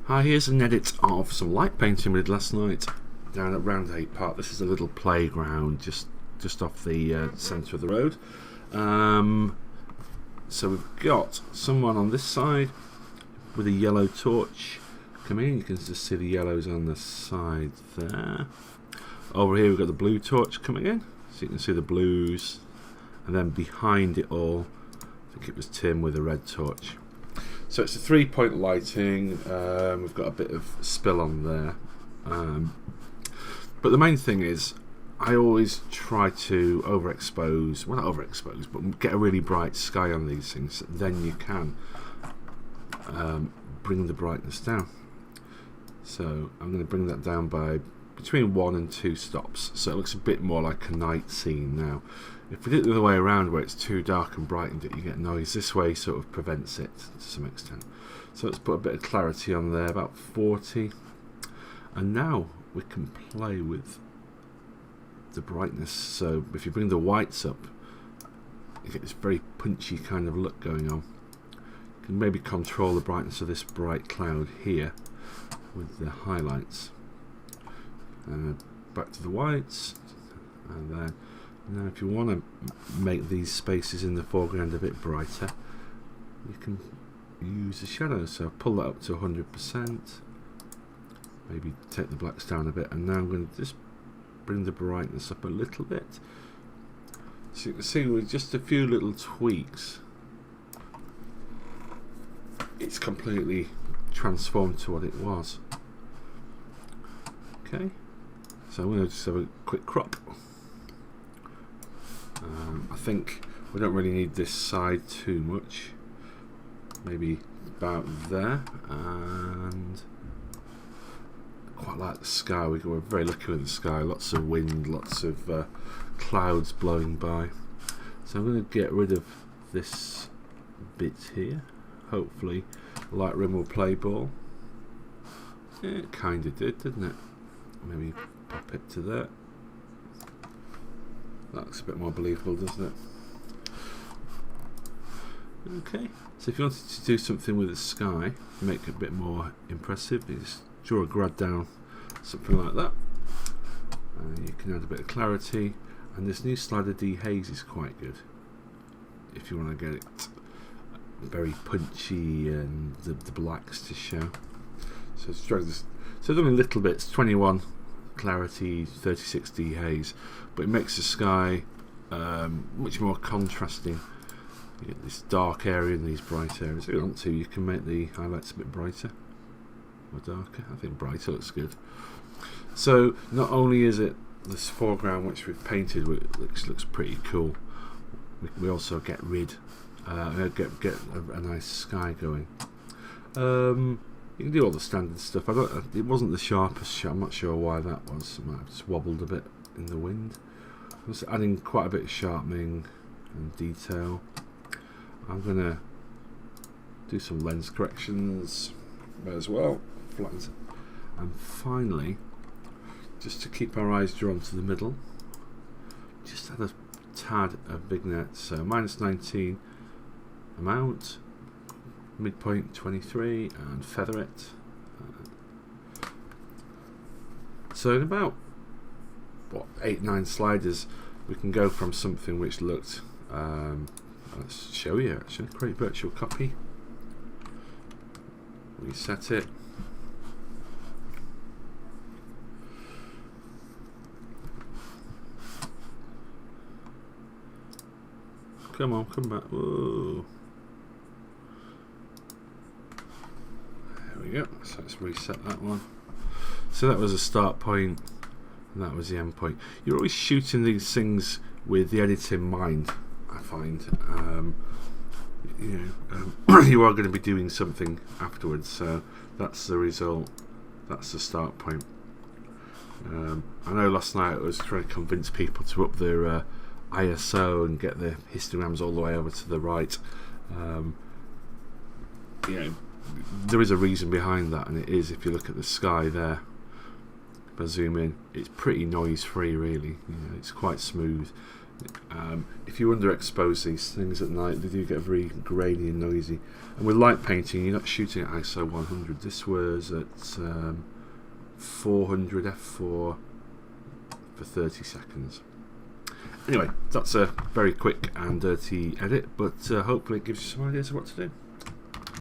Hi, here's an edit of some light painting we did last night down at Round 8 Park. This is a little playground just off the centre of the road. So we've got someone on this side with a yellow torch coming in. You can just see the yellows on the side there. Over here we've got the blue torch coming in, so you can see the blues, and then behind it all I think it was Tim with a red torch. So it's a 3-point lighting. We've got a bit of spill on there, but the main thing is I always try to overexpose, well not overexpose, but get a really bright sky on these things. Then you can bring the brightness down. So I'm going to bring that down by between 1 and 2 stops, so it looks a bit more like a night scene now. If we did it the other way around, where it's too dark and brightened it, you get noise. This way sort of prevents it to some extent. So let's put a bit of clarity on there, about 40. And now we can play with the brightness. So if you bring the whites up, you get this very punchy kind of look going on. You can maybe control the brightness of this bright cloud here with the highlights. Back to the whites, and then now if you want to make these spaces in the foreground a bit brighter, you can use the shadows. So pull that up to 100%, maybe take the blacks down a bit, and now I'm going to just bring the brightness up a little bit. So you can see with just a few little tweaks it's completely transformed to what it was. Okay, so I'm going to just have a quick crop. I think we don't really need this side too much, maybe about there. And quite like the sky. We're very lucky with the sky, lots of wind, lots of clouds blowing by. So I'm going to get rid of this bit here. Hopefully Lightroom will play ball. It kind of did, didn't it? Maybe pop it to there. That looks a bit more believable, doesn't it? Okay, so if you wanted to do something with the sky, make it a bit more impressive, you just draw a grad down, something like that. And you can add a bit of clarity, and this new slider dehaze is quite good if you want to get it very punchy and the blacks to show. So let's drag this. So doing little bits, 21 clarity, 36 dehaze, but it makes the sky much more contrasting. You get this dark area and these bright areas. If you want to, you can make the highlights a bit brighter or darker. I think brighter looks good. So not only is it this foreground which we've painted, which looks pretty cool, we also get rid, get a nice sky going. You can do all the standard stuff. It wasn't the sharpest shot. I'm not sure why that was. It might have just wobbled a bit in the wind. I'm just adding quite a bit of sharpening and detail. I'm going to do some lens corrections as well. Flattens it. And finally, just to keep our eyes drawn to the middle, just add a tad of vignette. So -19 amount, midpoint 23, and feather it. So in about 8-9 sliders we can go from something which looked let's show you actually. Create virtual copy, reset it, come on, come back. Whoa. There we go. So let's reset that one. So that was a start point, and that was the end point. You're always shooting these things with the edit in mind, I find. You are going to be doing something afterwards, so that's the result. That's the start point. I know last night I was trying to convince people to up their ISO and get the histograms all the way over to the right. There is a reason behind that, and it is, if you look at the sky there, if I zoom in, it's pretty noise free really. It's quite smooth. If you underexpose these things at night, they do get very grainy and noisy. And with light painting, you're not shooting at ISO 100. This was at 400 f4 for 30 seconds. Anyway, that's a very quick and dirty edit, but hopefully it gives you some ideas of what to do.